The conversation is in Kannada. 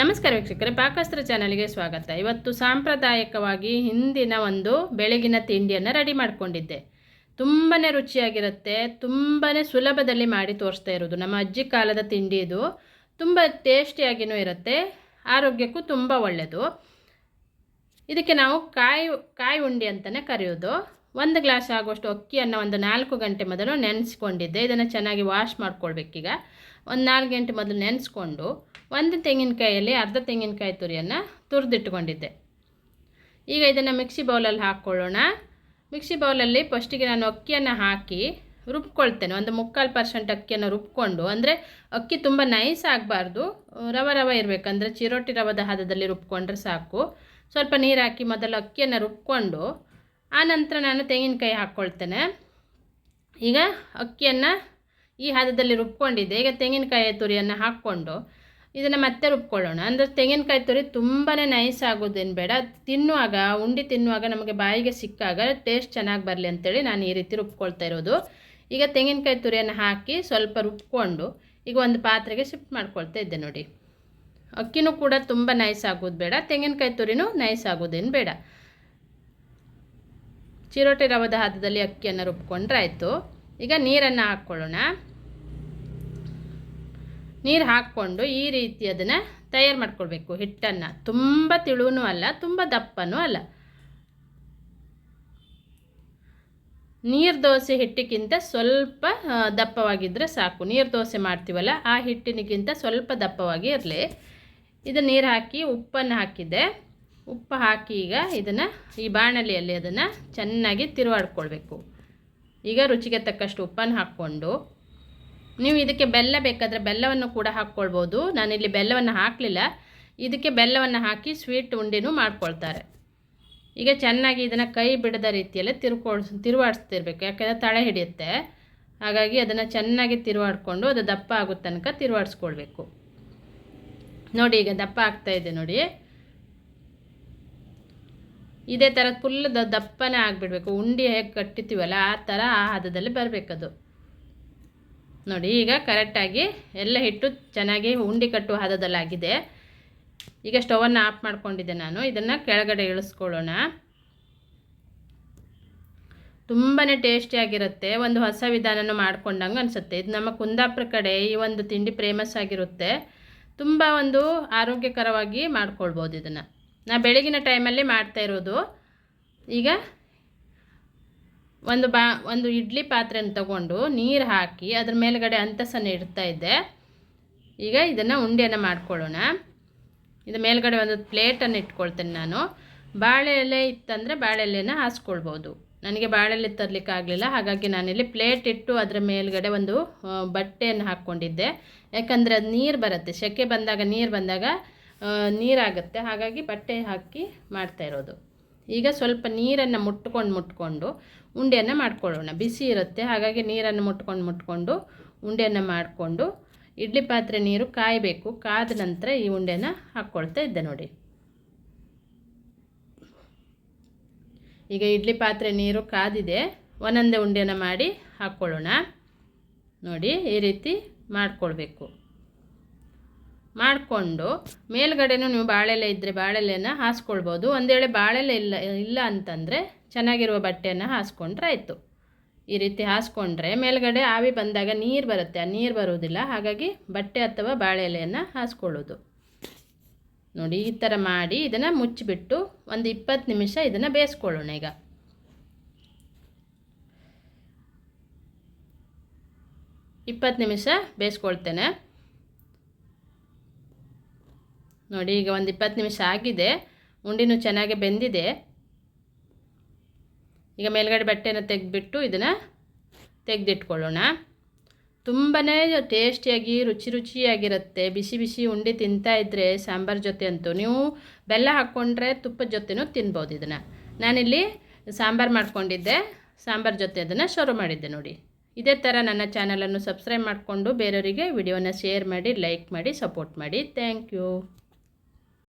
ನಮಸ್ಕಾರ ವೀಕ್ಷಕರೇ, ಪಾಕಸ್ತ್ರ ಚಾನಲ್ಗೆ ಸ್ವಾಗತ. ಇವತ್ತು ಸಾಂಪ್ರದಾಯಿಕವಾಗಿ ಹಿಂದಿನ ಒಂದು ಬೆಳಗಿನ ತಿಂಡಿಯನ್ನು ರೆಡಿ ಮಾಡಿಕೊಂಡಿದ್ದೆ. ತುಂಬಾ ರುಚಿಯಾಗಿರುತ್ತೆ, ತುಂಬಾ ಸುಲಭದಲ್ಲಿ ಮಾಡಿ ತೋರಿಸ್ತಾ ಇರೋದು. ನಮ್ಮ ಅಜ್ಜಿ ಕಾಲದ ತಿಂಡಿ ಇದು. ತುಂಬ ಟೇಸ್ಟಿಯಾಗಿಯೂ ಇರುತ್ತೆ, ಆರೋಗ್ಯಕ್ಕೂ ತುಂಬ ಒಳ್ಳೆಯದು. ಇದಕ್ಕೆ ನಾವು ಕಾಯಿ ಉಂಡೆ ಅಂತಲೇ ಕರೆಯೋದು. 1 ಗ್ಲಾಸ್ ಆಗುವಷ್ಟು ಅಕ್ಕಿಯನ್ನು ಒಂದು 4 ಗಂಟೆ ಮೊದಲು ನೆನೆಸ್ಕೊಂಡಿದ್ದೆ. ಇದನ್ನು ಚೆನ್ನಾಗಿ ವಾಶ್ ಮಾಡ್ಕೊಳ್ಬೇಕೀಗ. ಒಂದು 4 ಗಂಟೆ ಮೊದಲು ನೆನೆಸ್ಕೊಂಡು ಒಂದು ತೆಂಗಿನಕಾಯಲ್ಲಿ ಅರ್ಧ ತೆಂಗಿನಕಾಯಿ ತುರಿಯನ್ನು ತುರಿದಿಟ್ಕೊಂಡಿದ್ದೆ. ಈಗ ಇದನ್ನು ಮಿಕ್ಸಿ ಬೌಲಲ್ಲಿ ಹಾಕ್ಕೊಳ್ಳೋಣ. ಮಿಕ್ಸಿ ಬೌಲಲ್ಲಿ ಫಸ್ಟಿಗೆ ನಾನು ಅಕ್ಕಿಯನ್ನು ಹಾಕಿ ರುಬ್ಕೊಳ್ತೇನೆ. ಒಂದು 3/4% ಅಕ್ಕಿಯನ್ನು ರುಬ್ಕೊಂಡು, ಅಂದರೆ ಅಕ್ಕಿ ತುಂಬ ನೈಸ್ ಆಗಬಾರ್ದು, ರವ ಇರಬೇಕಂದ್ರೆ ಚಿರೋಟಿ ರವದ ಹದದಲ್ಲಿ ರುಬ್ಕೊಂಡ್ರೆ ಸಾಕು. ಸ್ವಲ್ಪ ನೀರು ಹಾಕಿ ಮೊದಲು ಅಕ್ಕಿಯನ್ನು ರುಬ್ಕೊಂಡು ಆನಂತರ ನಾನು ತೆಂಗಿನಕಾಯಿ ಹಾಕ್ಕೊಳ್ತೇನೆ. ಈಗ ಅಕ್ಕಿಯನ್ನು ಈ ಹದದಲ್ಲಿ ರುಬ್ಕೊಂಡಿದ್ದೆ. ಈಗ ತೆಂಗಿನಕಾಯಿ ತುರಿಯನ್ನು ಹಾಕ್ಕೊಂಡು ಇದನ್ನು ಮತ್ತೆ ರುಬ್ಕೊಳ್ಳೋಣ. ಅಂದರೆ ತೆಂಗಿನಕಾಯಿ ತುರಿ ತುಂಬಾ ನೈಸ್ ಆಗೋದೇನು ಬೇಡ, ಉಂಡೆ ತಿನ್ನುವಾಗ ನಮಗೆ ಬಾಯಿಗೆ ಸಿಕ್ಕಾಗ ಟೇಸ್ಟ್ ಚೆನ್ನಾಗಿ ಬರಲಿ ಅಂತೇಳಿ ನಾನು ಈ ರೀತಿ ರುಬ್ಕೊಳ್ತಾ ಇರೋದು. ಈಗ ತೆಂಗಿನಕಾಯಿ ತುರಿಯನ್ನು ಹಾಕಿ ಸ್ವಲ್ಪ ರುಬ್ಕೊಂಡು ಈಗ ಒಂದು ಪಾತ್ರೆಗೆ ಶಿಫ್ಟ್ ಮಾಡ್ಕೊಳ್ತಾ ಇದ್ದೆ. ನೋಡಿ, ಅಕ್ಕಿನೂ ಕೂಡ ತುಂಬ ನೈಸ್ ಆಗೋದು ಬೇಡ, ತೆಂಗಿನಕಾಯಿ ತುರಿನೂ ನೈಸ್ ಆಗೋದೇನು ಬೇಡ. ಚಿರೋಟಿ ರವದ ಹದದಲ್ಲಿ ಅಕ್ಕಿಯನ್ನು ರುಬ್ಕೊಂಡ್ರೆ ಆಯಿತು. ಈಗ ನೀರನ್ನು ಹಾಕ್ಕೊಳ್ಳೋಣ. ನೀರು ಹಾಕ್ಕೊಂಡು ಈ ರೀತಿ ಅದನ್ನು ತಯಾರು ಮಾಡ್ಕೊಳ್ಬೇಕು. ಹಿಟ್ಟನ್ನು ತುಂಬ ತಿಳುವೂ ಅಲ್ಲ, ತುಂಬ ದಪ್ಪನೂ ಅಲ್ಲ. ನೀರು ದೋಸೆ ಹಿಟ್ಟಿಗಿಂತ ಸ್ವಲ್ಪ ದಪ್ಪವಾಗಿದ್ದರೆ ಸಾಕು. ನೀರು ದೋಸೆ ಮಾಡ್ತೀವಲ್ಲ ಆ ಹಿಟ್ಟಿನಿಗಿಂತ ಸ್ವಲ್ಪ ದಪ್ಪವಾಗಿ ಇರಲಿ. ಇದು ನೀರು ಹಾಕಿ ಉಪ್ಪನ್ನು ಹಾಕಿದ್ದೆ. ಉಪ್ಪು ಹಾಕಿ ಈಗ ಇದನ್ನು ಈ ಬಾಣಲೆಯಲ್ಲಿ ಅದನ್ನು ಚೆನ್ನಾಗಿ ತಿರುವಾಡ್ಕೊಳ್ಬೇಕು. ಈಗ ರುಚಿಗೆ ತಕ್ಕಷ್ಟು ಉಪ್ಪನ್ನು ಹಾಕ್ಕೊಂಡು, ನೀವು ಇದಕ್ಕೆ ಬೆಲ್ಲ ಬೇಕಾದರೆ ಬೆಲ್ಲವನ್ನು ಕೂಡ ಹಾಕ್ಕೊಳ್ಬೋದು. ನಾನಿಲ್ಲಿ ಬೆಲ್ಲವನ್ನು ಹಾಕಲಿಲ್ಲ. ಇದಕ್ಕೆ ಬೆಲ್ಲವನ್ನು ಹಾಕಿ ಸ್ವೀಟ್ ಉಂಡೆನೂ ಮಾಡ್ಕೊಳ್ತಾರೆ. ಈಗ ಚೆನ್ನಾಗಿ ಇದನ್ನು ಕೈ ಬಿಡದ ರೀತಿಯಲ್ಲಿ ತಿರುವಾಡಿಸ್ತಿರ್ಬೇಕು, ಯಾಕೆಂದರೆ ತಳ ಹಿಡಿಯುತ್ತೆ. ಹಾಗಾಗಿ ಅದನ್ನು ಚೆನ್ನಾಗಿ ತಿರುವಾಡಿಕೊಂಡು ಅದು ದಪ್ಪ ಆಗೋ ತನಕ ತಿರುವಾಡಿಸ್ಕೊಳ್ಬೇಕು. ನೋಡಿ, ಈಗ ದಪ್ಪ ಆಗ್ತಾಯಿದೆ ನೋಡಿ. ಇದೇ ಥರ ಫುಲ್ ದಪ್ಪನೇ ಆಗಿಬಿಡ್ಬೇಕು. ಉಂಡೆ ಹೇಗೆ ಕಟ್ಟಿತೀವಲ್ಲ ಆ ಥರ ಆ ಹದದಲ್ಲಿ ಬರಬೇಕದು. ನೋಡಿ, ಈಗ ಕರೆಕ್ಟಾಗಿ ಎಲ್ಲ ಹಿಟ್ಟು ಚೆನ್ನಾಗಿ ಉಂಡೆ ಕಟ್ಟುವ ಹದದಲ್ಲಾಗಿದೆ. ಈಗ ಸ್ಟವನ್ನು ಆಫ್ ಮಾಡ್ಕೊಂಡಿದ್ದೆ ನಾನು. ಇದನ್ನು ಕೆಳಗಡೆ ಇಳಿಸ್ಕೊಳ್ಳೋಣ. ತುಂಬಾ ಟೇಸ್ಟಿಯಾಗಿರುತ್ತೆ. ಒಂದು ಹೊಸ ವಿಧಾನನೂ ಮಾಡ್ಕೊಂಡಂಗೆ ಅನಿಸುತ್ತೆ. ಇದು ನಮ್ಮ ಕುಂದಾಪುರ ಕಡೆ ಈ ಒಂದು ತಿಂಡಿ ಫೇಮಸ್ ಆಗಿರುತ್ತೆ. ತುಂಬ ಒಂದು ಆರೋಗ್ಯಕರವಾಗಿ ಮಾಡ್ಕೊಳ್ಬೋದು ಇದನ್ನು. ನಾ ಬೆಳಗಿನ ಟೈಮಲ್ಲಿ ಮಾಡ್ತಾ ಇರೋದು. ಈಗ ಒಂದು ಇಡ್ಲಿ ಪಾತ್ರೆಯನ್ನು ತಗೊಂಡು ನೀರು ಹಾಕಿ ಅದ್ರ ಮೇಲ್ಗಡೆ ಅಂತಸನ್ನು ಇಡ್ತಾ ಇದ್ದೆ. ಈಗ ಇದನ್ನು ಉಂಡೆಯನ್ನು ಮಾಡ್ಕೊಳ್ಳೋಣ. ಇದು ಮೇಲ್ಗಡೆ ಒಂದು ಪ್ಲೇಟನ್ನು ಇಟ್ಕೊಳ್ತೇನೆ ನಾನು. ಬಾಳೆ ಎಲೆ ಇತ್ತಂದರೆ ಬಾಳೆ ಎಲೆನ ಹಾಸ್ಕೊಳ್ಬೋದು. ನನಗೆ ಬಾಳೆ ಎಲೆ ತರಲಿಕ್ಕೆ ಆಗಲಿಲ್ಲ, ಹಾಗಾಗಿ ನಾನಿಲ್ಲಿ ಪ್ಲೇಟ್ ಇಟ್ಟು ಅದರ ಮೇಲ್ಗಡೆ ಒಂದು ಬಟ್ಟೆಯನ್ನು ಹಾಕ್ಕೊಂಡಿದ್ದೆ. ಯಾಕಂದರೆ ಅದು ನೀರು ಬರುತ್ತೆ, ಸೆಕೆ ಬಂದಾಗ ನೀರು ಬಂದಾಗ ನೀರಾಗುತ್ತೆ. ಹಾಗಾಗಿ ಬಟ್ಟೆ ಹಾಕಿ ಮಾಡ್ತಾ ಇರೋದು. ಈಗ ಸ್ವಲ್ಪ ನೀರನ್ನು ಮುಟ್ಕೊಂಡು ಉಂಡೆಯನ್ನು ಮಾಡ್ಕೊಳ್ಳೋಣ. ಬಿಸಿ ಇರುತ್ತೆ, ಹಾಗಾಗಿ ನೀರನ್ನು ಮುಟ್ಕೊಂಡು ಉಂಡೆಯನ್ನು ಮಾಡಿಕೊಂಡು ಇಡ್ಲಿ ಪಾತ್ರೆ ನೀರು ಕಾಯಬೇಕು. ಕಾದ ನಂತರ ಈ ಉಂಡೆನ ಹಾಕ್ಕೊಳ್ತಾ ಇದ್ದೆ. ನೋಡಿ, ಈಗ ಇಡ್ಲಿ ಪಾತ್ರೆ ನೀರು ಕಾದಿದೆ. ಒಂದೊಂದೇ ಉಂಡೆಯನ್ನು ಮಾಡಿ ಹಾಕ್ಕೊಳ್ಳೋಣ. ನೋಡಿ, ಈ ರೀತಿ ಮಾಡಿಕೊಳ್ಬೇಕು. ಮಾಡಿಕೊಂಡು ಮೇಲ್ಗಡೆನೂ ನೀವು ಬಾಳೆಲೆ ಇದ್ದರೆ ಬಾಳೆಲೆಯನ್ನು ಹಾಸ್ಕೊಳ್ಬೋದು. ಒಂದು ವೇಳೆ ಬಾಳೆಲೆ ಇಲ್ಲ ಅಂತಂದರೆ ಚೆನ್ನಾಗಿರುವ ಬಟ್ಟೆಯನ್ನು ಹಾಸ್ಕೊಂಡ್ರೆ ಆಯಿತು. ಈ ರೀತಿ ಹಾಸ್ಕೊಂಡ್ರೆ ಮೇಲ್ಗಡೆ ಆವಿ ಬಂದಾಗ ನೀರು ಬರುತ್ತೆ, ಆ ನೀರು ಬರುವುದಿಲ್ಲ. ಹಾಗಾಗಿ ಬಟ್ಟೆ ಅಥವಾ ಬಾಳೆ ಎಲೆಯನ್ನು ಹಾಸ್ಕೊಳ್ಳೋದು. ನೋಡಿ, ಈ ಥರ ಮಾಡಿ ಇದನ್ನು ಮುಚ್ಚಿಬಿಟ್ಟು ಒಂದು 20 ನಿಮಿಷ ಇದನ್ನು ಬೇಯಿಸ್ಕೊಳ್ಳೋಣ. ಈಗ 20 ನಿಮಿಷ ಬೇಯಿಸ್ಕೊಳ್ತೇನೆ. ನೋಡಿ, ಈಗ ಒಂದು 20 ನಿಮಿಷ ಆಗಿದೆ. ಉಂಡಿನೂ ಚೆನ್ನಾಗಿ ಬೆಂದಿದೆ. ಈಗ ಮೇಲ್ಗಡೆ ಬಟ್ಟೆಯನ್ನು ತೆಗೆದ್ಬಿಟ್ಟು ಇದನ್ನು ತೆಗೆದಿಟ್ಕೊಳ್ಳೋಣ. ತುಂಬಾ ಟೇಸ್ಟಿಯಾಗಿ ರುಚಿಯಾಗಿರುತ್ತೆ. ಬಿಸಿ ಉಂಡೆ ತಿಂತಾಯಿದ್ರೆ ಸಾಂಬಾರು ಜೊತೆ ಅಂತೂ ನೀವು ಬೆಲ್ಲ ಹಾಕ್ಕೊಂಡ್ರೆ ತುಪ್ಪದ ಜೊತೆನೂ ತಿನ್ಬೋದು. ಇದನ್ನು ನಾನಿಲ್ಲಿ ಸಾಂಬಾರು ಮಾಡ್ಕೊಂಡಿದ್ದೆ, ಸಾಂಬಾರು ಜೊತೆ ಅದನ್ನು ಸರ್ವ್ ಮಾಡಿದ್ದೆ. ನೋಡಿ, ಇದೇ ಥರ ನನ್ನ ಚಾನಲನ್ನು ಸಬ್ಸ್ಕ್ರೈಬ್ ಮಾಡಿಕೊಂಡು ಬೇರೆಯವರಿಗೆ ವಿಡಿಯೋನ ಶೇರ್ ಮಾಡಿ, ಲೈಕ್ ಮಾಡಿ, ಸಪೋರ್ಟ್ ಮಾಡಿ. Thank you.